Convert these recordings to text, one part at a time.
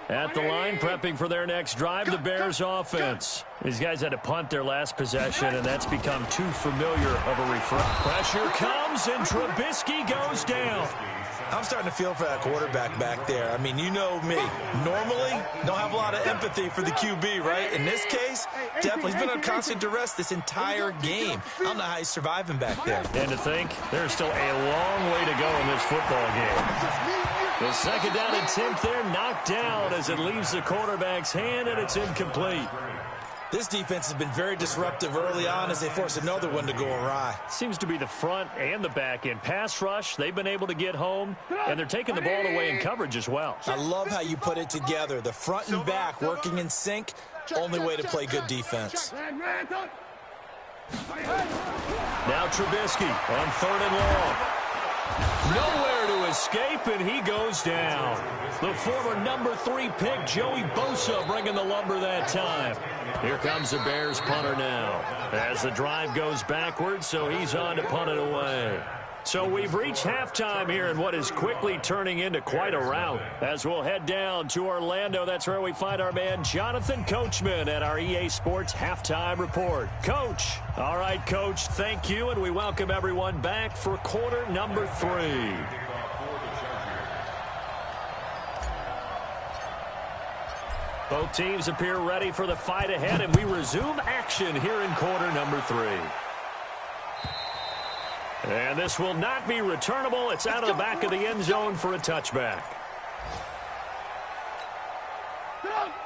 At the line, prepping for their next drive, the Bears offense. These guys had to punt their last possession, and that's become too familiar of a refrain. Pressure comes, and Trubisky goes down. I'm starting to feel for that quarterback back there. I mean, you know me. Normally, don't have a lot of empathy for the QB, right? In this case, definitely he's been on constant duress this entire game. I don't know how he's surviving back there. And to think, there's still a long way to go in this football game. The second down attempt there knocked down as it leaves the quarterback's hand, and it's incomplete. This defense has been very disruptive early on as they force another one to go awry. Seems to be the front and the back end. Pass rush, they've been able to get home, and they're taking the ball away in coverage as well. I love how you put it together. The front and back working in sync, only way to play good defense. Now Trubisky on 3rd and long. Nowhere to escape, and he goes down. The former number 3 pick, Joey Bosa, bringing the lumber that time. Here comes the Bears punter now. As the drive goes backwards, so he's on to punt it away. So we've reached halftime here in what is quickly turning into quite a rout. As we'll head down to Orlando, that's where we find our man Jonathan Coachman at our EA Sports Halftime Report. Coach. All right, Coach, thank you, and we welcome everyone back for quarter number 3. Both teams appear ready for the fight ahead, and we resume action here in quarter number 3. And this will not be returnable. It's out of the back of the end zone for a touchback.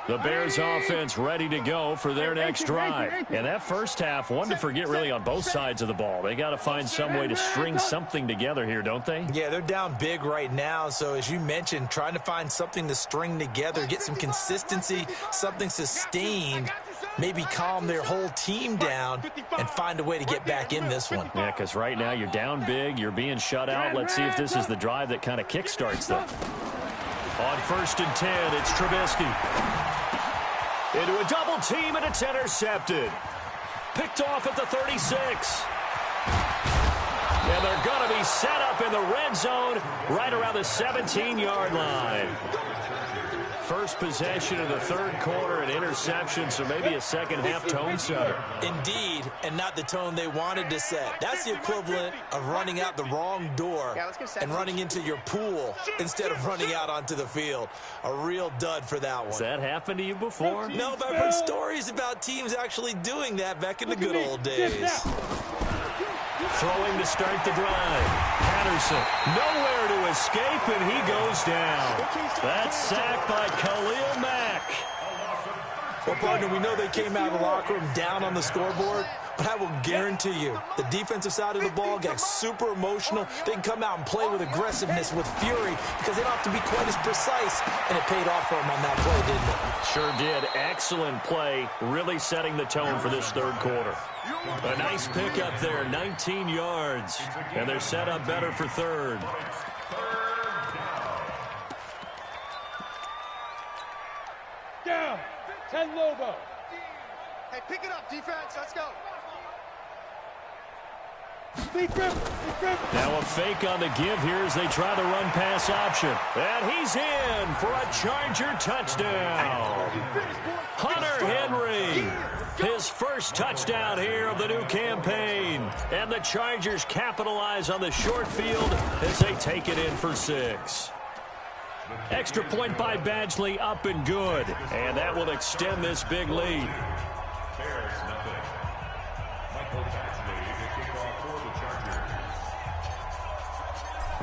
The Bears offense ready to go for their next drive. And that first half, one to forget really on both sides of the ball. They got to find some way to string something together here, don't they? Yeah, they're down big right now. So as you mentioned, trying to find something to string together, get some consistency, something sustained, maybe calm their whole team down and find a way to get back in this one. Yeah, because right now you're down big, you're being shut out. Let's see if this is the drive that kind of kickstarts them. On 1st and 10, it's Trubisky. Into a double team, and it's intercepted. Picked off at the 36. And they're going to be set up in the red zone right around the 17-yard line. First possession of the 3rd quarter, an interception, so maybe a second-half tone setter. Indeed, and not the tone they wanted to set. That's the equivalent of running out the wrong door and running into your pool instead of running out onto the field. A real dud for that one. Has that happened to you before? No, but I've heard stories about teams actually doing that back in the good old days. Throwing to start the drive. Patterson, nowhere to escape, and he goes down. That's sacked by Khalil Mack. Well, partner, we know they came out of the locker room down on the scoreboard, but I will guarantee you the defensive side of the ball got super emotional. They can come out and play with aggressiveness, with fury, because they don't have to be quite as precise, and it paid off for them on that play, didn't it? Sure did. Excellent play, really setting the tone for this 3rd quarter. A nice pickup there, 19 yards, and they're set up better for 3rd. Down, 10 Lobo. Hey, pick it up, defense. Let's go. Now a fake on the give here as they try the run-pass option. And he's in for a Charger touchdown. Hunter Henry, his first touchdown here of the new campaign. And the Chargers capitalize on the short field as they take it in for 6. Extra point by Badgley, up and good. And that will extend this big lead.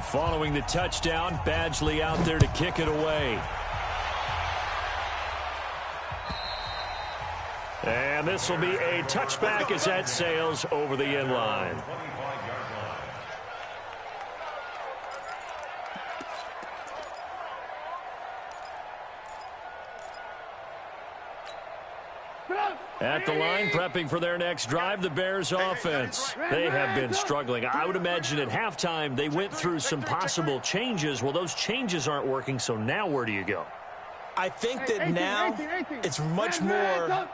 Following the touchdown, Badgley out there to kick it away. And this will be a touchback as that sails over the end line. At the line, prepping for their next drive, the Bears offense. They have been struggling. I would imagine at halftime they went through some possible changes. Well, those changes aren't working, so now where do you go? I think that now it's much more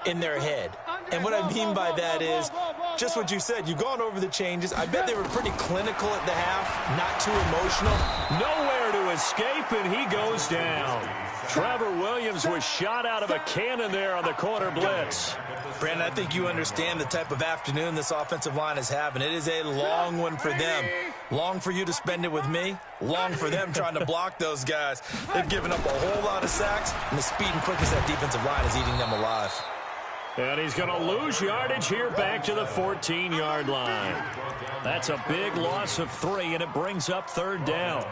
in their head. And what I mean by that is just what you said. You've gone over the changes. I bet they were pretty clinical at the half, not too emotional. Nowhere to to escape, and he goes down. Trevor Williams was shot out of a cannon there on the corner blitz. Brandon, I think you understand the type of afternoon this offensive line is having. It is a long one for them. Long for you to spend it with me. Long for them trying to block those guys. They've given up a whole lot of sacks, and the speed and quickness of that defensive line is eating them alive. And he's going to lose yardage here back to the 14-yard line. That's a big loss of 3, and it brings up 3rd down.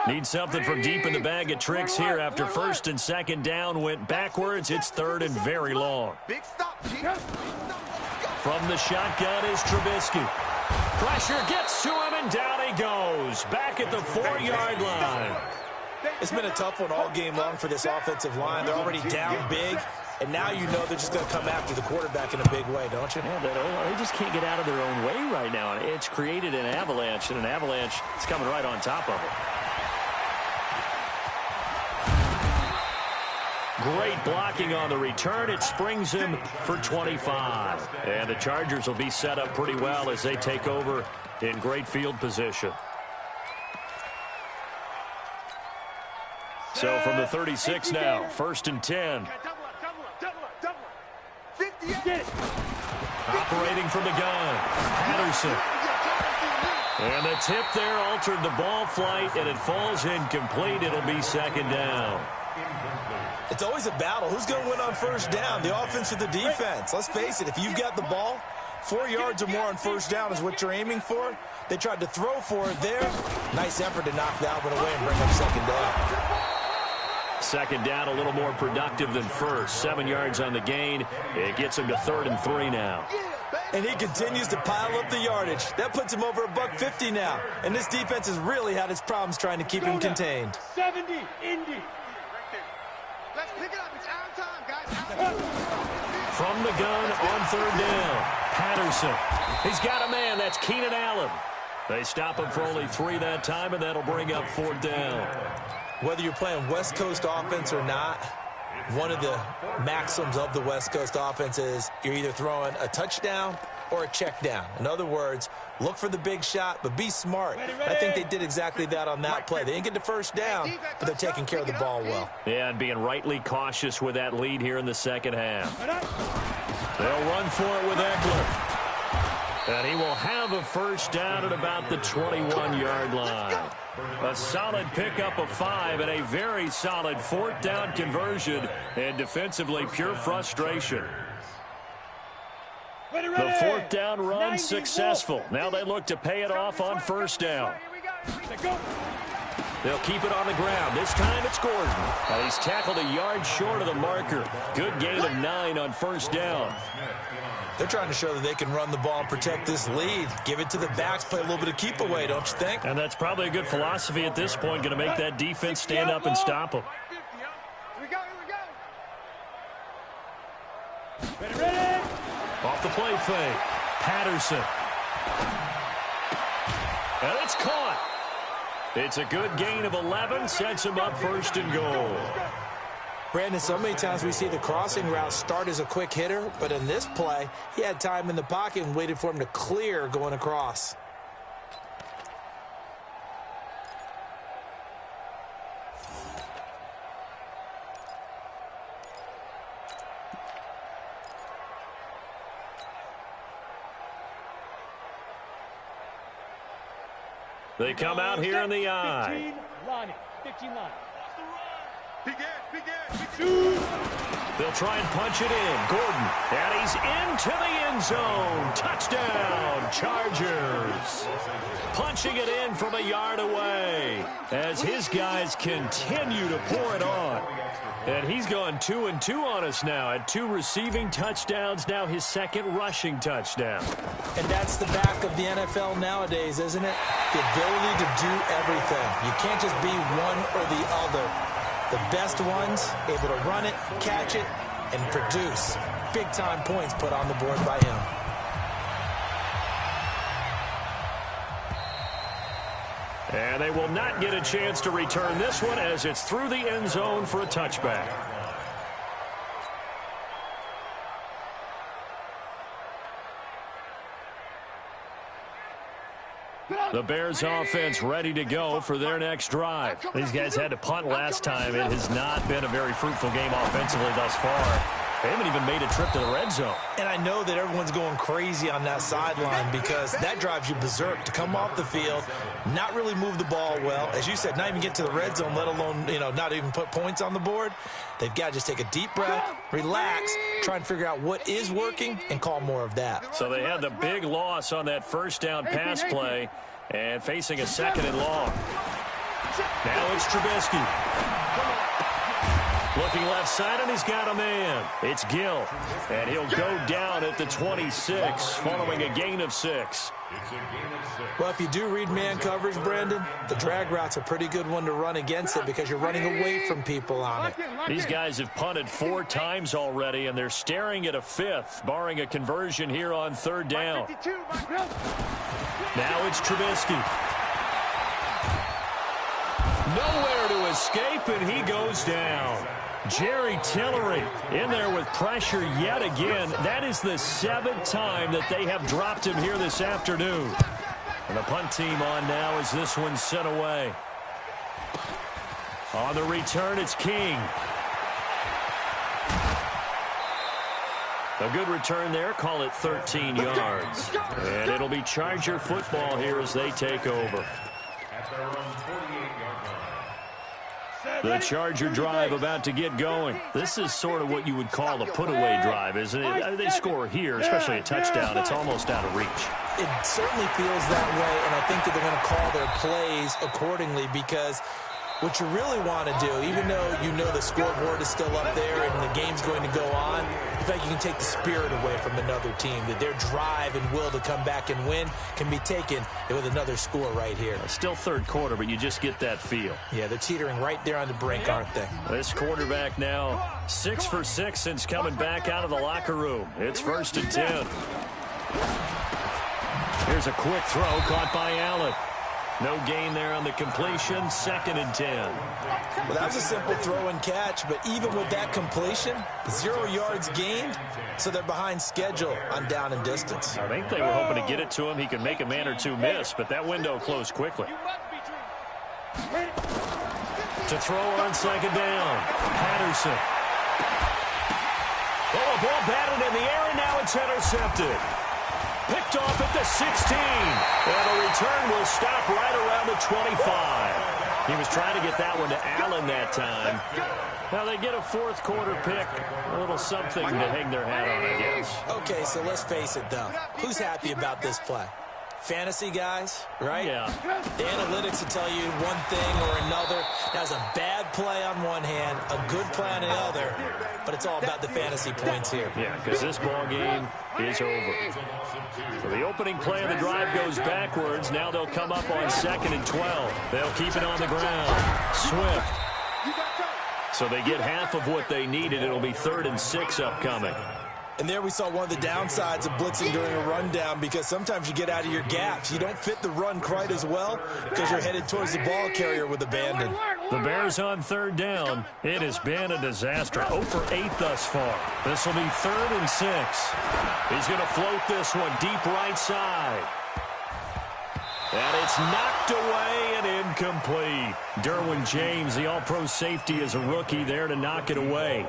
Need something from deep in the bag of tricks here after 1st and 2nd down went backwards. It's 3rd and very long. From the shotgun is Trubisky. Pressure gets to him, and down he goes. Back at the 4-yard line. It's been a tough one all game long for this offensive line. They're already down big, and now you know they're just going to come after the quarterback in a big way, don't you? Yeah, they just can't get out of their own way right now. It's created an avalanche, and an avalanche is coming right on top of it. Great blocking on the return. It springs him for 25. And the Chargers will be set up pretty well as they take over in great field position. So from the 36 now, 1st and 10. Operating from the gun, Patterson. And the tip there altered the ball flight, and it falls incomplete. It'll be 2nd down. It's always a battle. Who's going to win on 1st down, the offense or the defense? Let's face it, if you've got the ball, 4 yards or more on 1st down is what you're aiming for. They tried to throw for it there. Nice effort to knock that one away and bring up 2nd down. 2nd down, a little more productive than 1st. 7 yards on the gain. It gets him to 3rd and 3 now. And he continues to pile up the yardage. That puts him over $150 now. And this defense has really had its problems trying to keep him contained. 70, Indy. Let's pick it up. It's our time, guys. From the gun on 3rd down, Patterson. He's got a man. That's Keenan Allen. They stop him for only 3 that time, and that'll bring up 4th down. Whether you're playing West Coast offense or not, one of the maxims of the West Coast offense is you're either throwing a touchdown or a check down. In other words, look for the big shot, but be smart. I think they did exactly that on that play. They didn't get the 1st down, but they're taking care of the ball well. Yeah, and being rightly cautious with that lead here in the 2nd half. They'll run for it with Eckler. And he will have a 1st down at about the 21-yard line. A solid pickup of 5 and a very solid 4th down conversion, and defensively pure frustration. The 4th down run successful. Now they look to pay it off on 1st down. They'll keep it on the ground. This time it's Gordon. And he's tackled a yard short of the marker. Good gain of 9 on 1st down. They're trying to show that they can run the ball and protect this lead. Give it to the backs, play a little bit of keep away, don't you think? And that's probably a good philosophy at this point, going to make that defense stand up and stop them. Ready. Off the play fake, Patterson. And it's caught. It's a good gain of 11, sets him up 1st and goal. Brandon, so many times we see the crossing route start as a quick hitter, but in this play, he had time in the pocket and waited for him to clear going across. They come out here in the eye. 15 line. They'll try and punch it in. Gordon, and he's into the end zone. Touchdown, Chargers. Punching it in from a yard away as his guys continue to pour it on. And he's gone 2-2 on us now. At 2 receiving touchdowns, now his 2nd rushing touchdown. And that's the back of the NFL nowadays, isn't it? The ability to do everything. You can't just be one or the other. The best ones able to run it, catch it, and produce big-time points put on the board by him. And they will not get a chance to return this one as it's through the end zone for a touchback. The Bears offense ready to go for their next drive. These guys had to punt last time. It has not been a very fruitful game offensively thus far. They haven't even made a trip to the red zone. And I know that everyone's going crazy on that sideline because that drives you berserk to come off the field, not really move the ball well. As you said, not even get to the red zone, let alone, not even put points on the board. They've got to just take a deep breath, relax, try and figure out what is working, and call more of that. So they had the big loss on that first down pass play and facing a 2nd and long. Now it's Trubisky. Looking left side, and he's got a man. It's Gill, and he'll go down at the 26 following a gain of 6. Well, if you do read man coverage, Brandon, the drag route's a pretty good one to run against it because you're running away from people on it. These guys have punted 4 times already, and they're staring at a 5th, barring a conversion here on 3rd down. Now it's Trubisky. Nowhere to escape, and he goes down. Jerry Tillery in there with pressure yet again. That is the 7th time that they have dropped him here this afternoon. And the punt team on now as this one's sent away. On the return, it's King. A good return there. Call it 13 yards. And it'll be Charger football here as they take over. The Charger drive about to get going. This is sort of what you would call a put-away drive, isn't it? They score here, especially a touchdown. It's almost out of reach. It certainly feels that way, and I think that they're going to call their plays accordingly because what you really want to do, even though you know the scoreboard is still up there and the game's going to go on, in fact, you can take the spirit away from another team, that their drive and will to come back and win can be taken with another score right here. Still 3rd quarter, but you just get that feel. Yeah, they're teetering right there on the brink, aren't they? This quarterback now 6 for 6 since coming back out of the locker room. It's 1st and 10. Here's a quick throw caught by Allen. No gain there on the completion. 2nd and 10. Well, that was a simple throw and catch, but even with that completion, 0 yards gained, so they're behind schedule on down and distance. I think they were hoping to get it to him. He could make a man or two miss, but that window closed quickly. To throw on 2nd down, Patterson. Oh, a ball batted in the air, and now it's intercepted. Picked off at the 16. And the return will stop right around the 25. He was trying to get that one to Allen that time. Now they get a 4th quarter pick. A little something to hang their hat on, I guess. Okay, so let's face it, though. Who's happy about this play? Fantasy guys, right? Yeah. The analytics will tell you one thing or another. That's a bad play on one hand, a good play on the other, but it's all about the fantasy points here. Yeah, because this ball game is over. So the opening play of the drive goes backwards. Now they'll come up on 2nd and 12. They'll keep it on the ground. Swift. So they get half of what they needed. It'll be 3rd and 6 upcoming. And there we saw one of the downsides of blitzing during a rundown because sometimes you get out of your gaps. You don't fit the run quite as well because you're headed towards the ball carrier with abandon. The Bears on 3rd down. It has been a disaster. 0 for 8 thus far. This will be 3rd and 6. He's going to float this one deep right side. And it's knocked away and incomplete. Derwin James, the all-pro safety, is a rookie there to knock it away.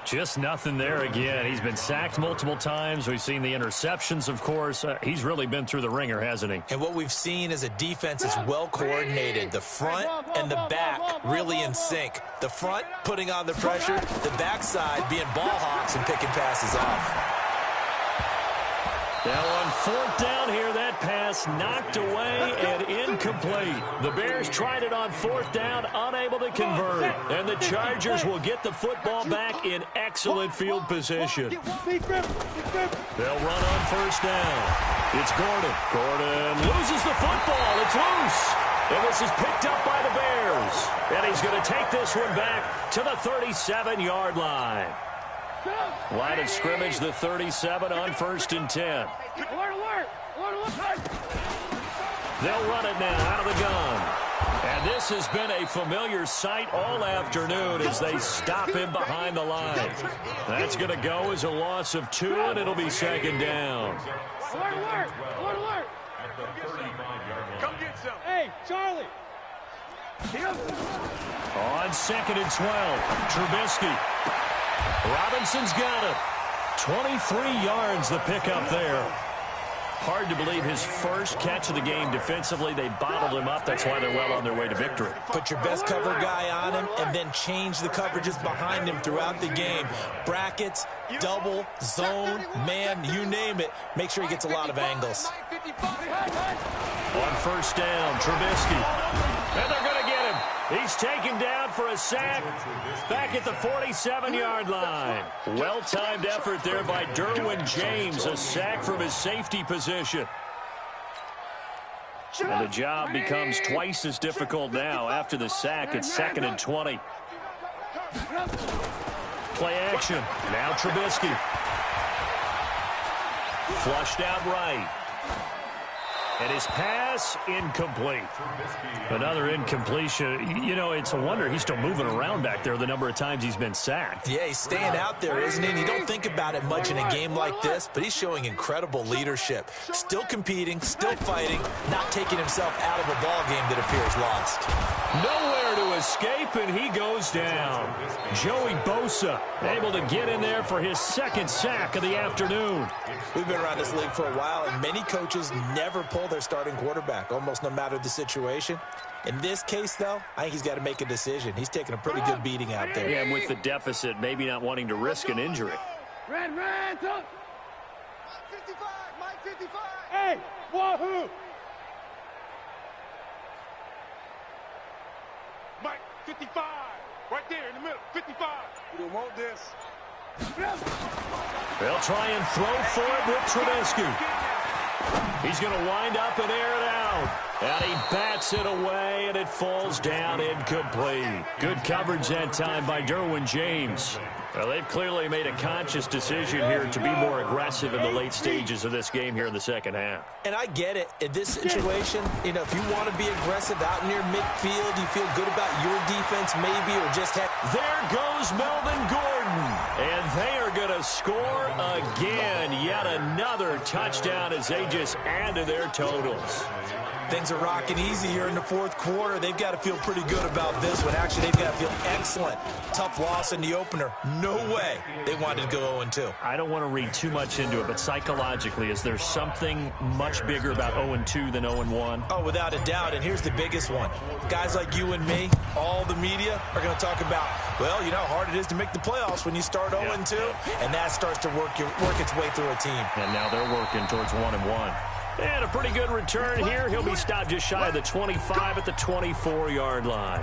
Just nothing there again. He's been sacked multiple times. We've seen the interceptions, of course. He's really been through the ringer, hasn't he? And what we've seen is a defense that's well coordinated. The front and the back really in sync. The front putting on the pressure, the backside being ball hawks and picking passes off. Now on 4th down here, that pass knocked away and incomplete. The Bears tried it on 4th down, unable to convert. And the Chargers will get the football back in excellent field position. They'll run on 1st down. It's Gordon. Gordon loses the football. It's loose. And this is picked up by the Bears. And he's going to take this one back to the 37-yard line. Line of scrimmage, the 37 on 1st and 10. They'll run it now out of the gun. And this has been a familiar sight all afternoon as they stop him behind the line. That's going to go as a loss of 2, and it'll be 2nd down. Alert! Alert! Alert! Hey, Charlie. On 2nd and 12, Trubisky. Robinson's got it. 23 yards the pickup there. Hard to believe his first catch of the game defensively. They bottled him up. That's why they're well on their way to victory. Put your best cover guy on him and then change the coverages behind him throughout the game. Brackets, double, zone, man, you name it. Make sure he gets a lot of angles. On 1st down, Trubisky. And they're going to get him. He's taken down for a sack back at the 47-yard line. Well-timed effort there by Derwin James. A sack from his safety position. And the job becomes twice as difficult now after the sack. It's 2nd and 20. Play action. Now Trubisky. Flushed out right. And his pass incomplete. Another incompletion. You know, it's a wonder he's still moving around back there the number of times he's been sacked. Yeah, he's staying out there, isn't he? And you don't think about it much in a game like this, but he's showing incredible leadership. Still competing, still fighting, not taking himself out of a ball game that appears lost. Nowhere to escape, and he goes down. Joey Bosa able to get in there for his 2nd sack of the afternoon. We've been around this league for a while, and many coaches never pull their starting quarterback, almost no matter the situation. In this case, though, I think he's got to make a decision. He's taking a pretty good beating out there. Yeah, and with the deficit, maybe not wanting to risk an injury. Red, up. Mike 55. Hey, wahoo. Mike 55. Right there in the middle. 55. We don't want this. They'll try and throw for it with Trubisky. He's going to wind up and air it out. And he bats it away, and it falls down incomplete. Good coverage that time by Derwin James. Well, they've clearly made a conscious decision here to be more aggressive in the late stages of this game here in the 2nd half. And I get it. In this situation, you know, if you want to be aggressive out near midfield, you feel good about your defense maybe, or just have... There goes Melvin Gordon. And they are going to score again. Yet another touchdown as they just add to their totals. Things are rocking easy here in the 4th quarter. They've got to feel pretty good about this one. Actually, they've got to feel excellent. Tough loss in the opener. No way they wanted to go 0-2. I don't want to read too much into it, but psychologically, is there something much bigger about 0-2 than 0-1? Oh, without a doubt, and here's the biggest one. Guys like you and me, all the media, are going to talk about, well, you know how hard it is to make the playoffs when you start 0-2, and that starts to work its way through a team. And now they're working towards 1-1. And a pretty good return here. He'll be stopped just shy of the 25 at the 24-yard line.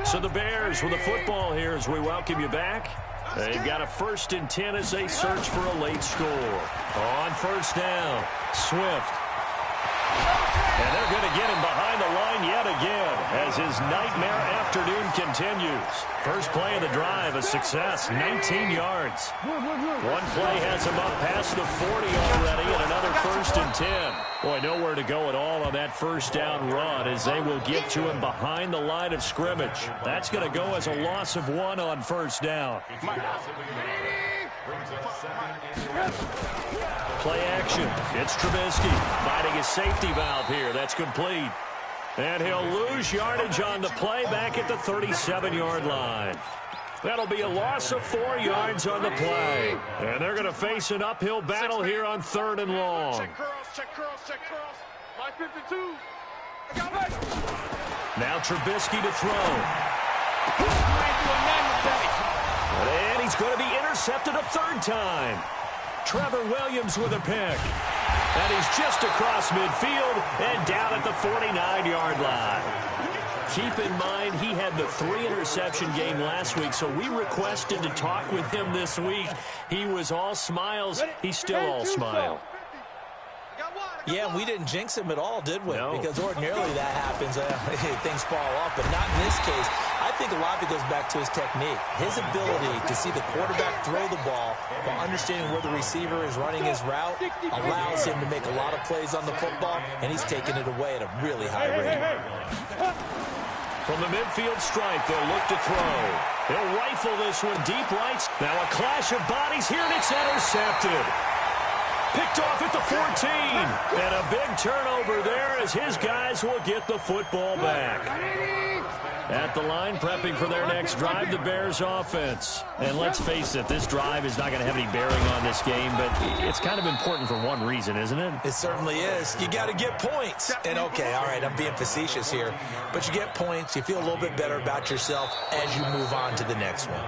So the Bears with the football here as we welcome you back. They've got a 1st and 10 as they search for a late score. On 1st down, Swift. And they're going to get him behind the line yet again as his nightmare afternoon continues. First play of the drive, a success, 19 yards. One play has him up past the 40 already, and another 1st and 10. Boy, nowhere to go at all on that 1st down run as they will get to him behind the line of scrimmage. That's going to go as a loss of 1 on 1st down. Play action. It's Trubisky finding his safety valve here. That's complete. And he'll lose yardage on the play back at the 37-yard line. That'll be a loss of 4 yards on the play. And they're going to face an uphill battle here on 3rd and long. Check cross. Line 52. Now Trubisky to throw. And he's going to be intercepted a 3rd time. Trevor Williams with a pick. And he's just across midfield and down at the 49-yard line. Keep in mind, he had the 3-interception game last week, so we requested to talk with him this week. He was all smiles. He's still all smile. Yeah, we didn't jinx him at all, did we? No. Because ordinarily that happens. Things fall off, but not in this case. I think a lot of it goes back to his technique. His ability to see the quarterback throw the ball while understanding where the receiver is running his route allows him to make a lot of plays on the football, and he's taking it away at a really high rate. From the midfield stripe, they'll look to throw. He'll rifle this one deep right. Now a clash of bodies here, and it's intercepted. Picked off at the 14. And a big turnover there as his guys will get the football back. At the line, prepping for their next drive, the Bears offense. And let's face it, this drive is not going to have any bearing on this game, but it's kind of important for one reason, isn't it? It certainly is. You got to get points. And okay, all right, I'm being facetious here, but you get points, you feel a little bit better about yourself as you move on to the next one.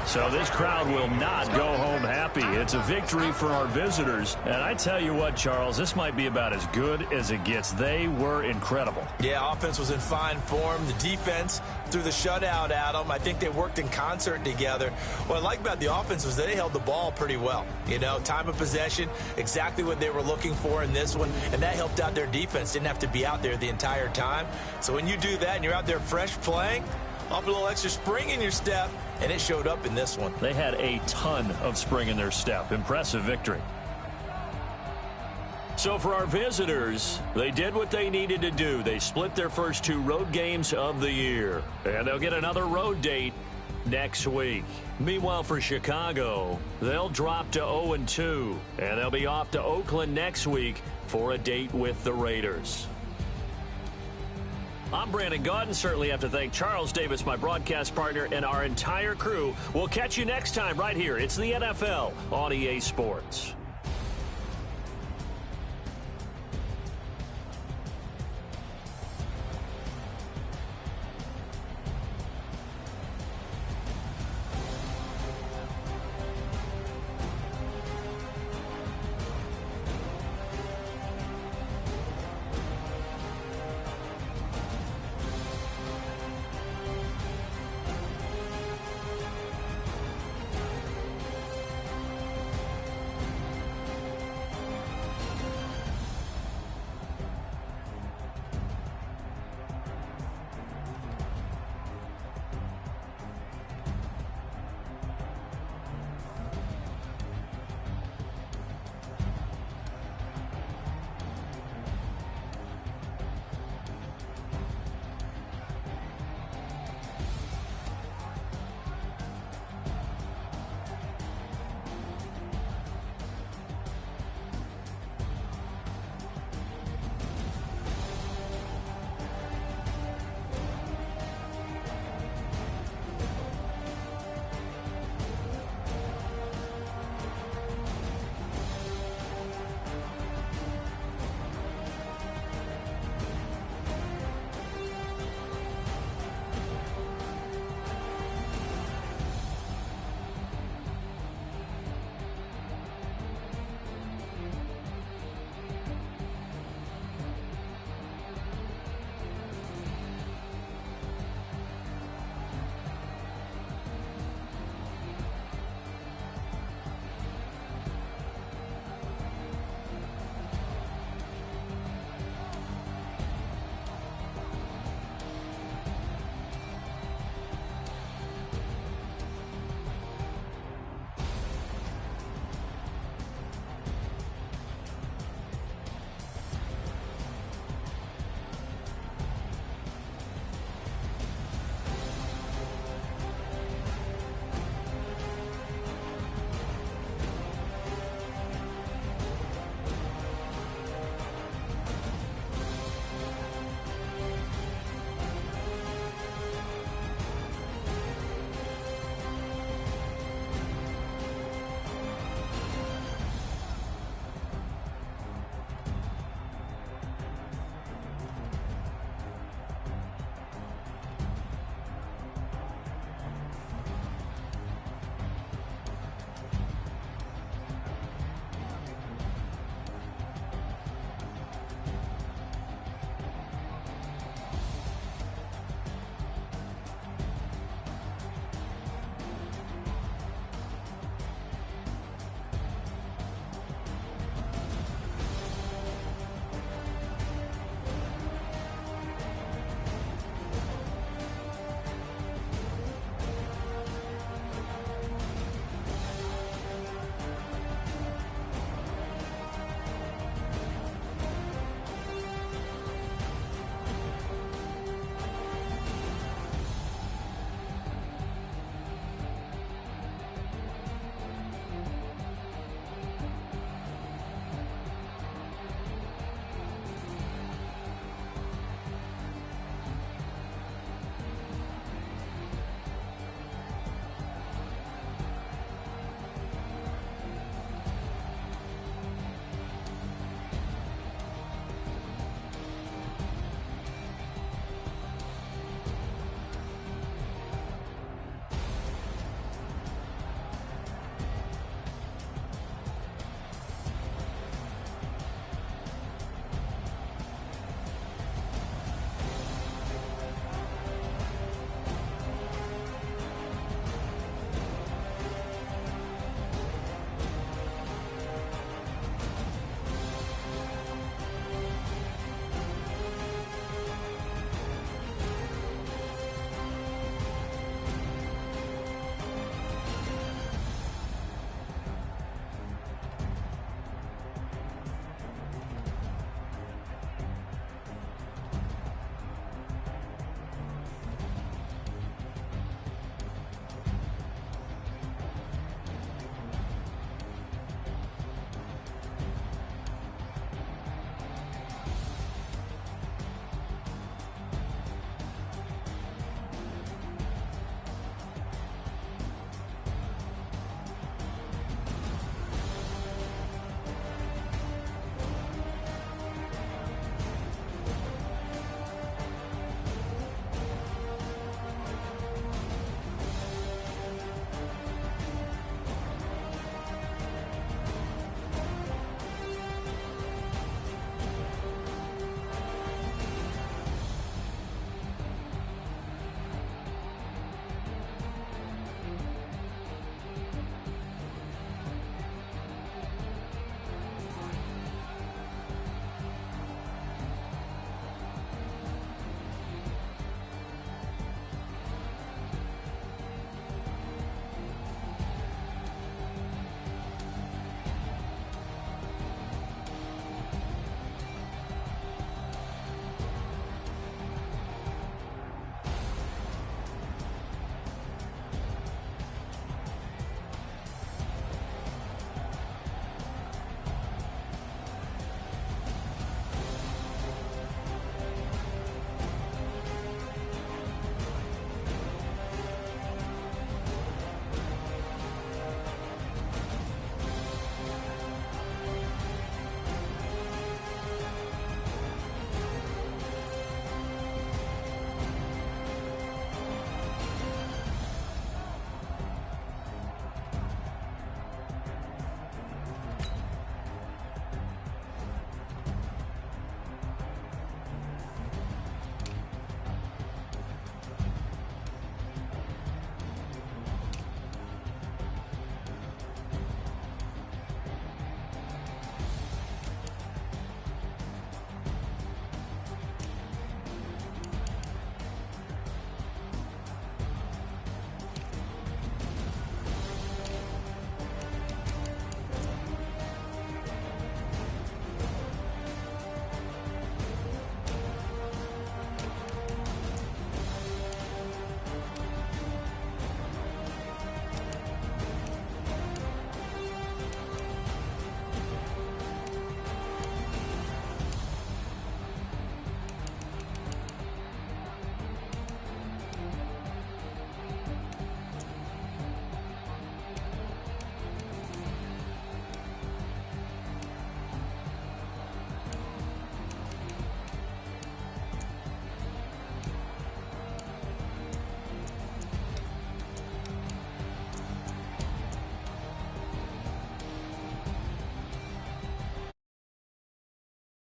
So this crowd will not go home happy. It's a victory for our visitors. And I tell you what, Charles, this might be about as good as it gets. They were incredible. Yeah, offense was in fine form. The defense threw the shutout at them. I think they worked in concert together. What I like about the offense was they held the ball pretty well. You know, time of possession, exactly what they were looking for in this one, and that helped out their defense. Didn't have to be out there the entire time. So when you do that and you're out there fresh playing, off a little extra spring in your step, and it showed up in this one. They had a ton of spring in their step. Impressive victory. So for our visitors, they did what they needed to do. They split their first 2 road games of the year, and they'll get another road date next week. Meanwhile, for Chicago, they'll drop to 0-2, and they'll be off to Oakland next week for a date with the Raiders. I'm Brandon Gaudin. Certainly have to thank Charles Davis, my broadcast partner, and our entire crew. We'll catch you next time right here. It's the NFL on EA Sports.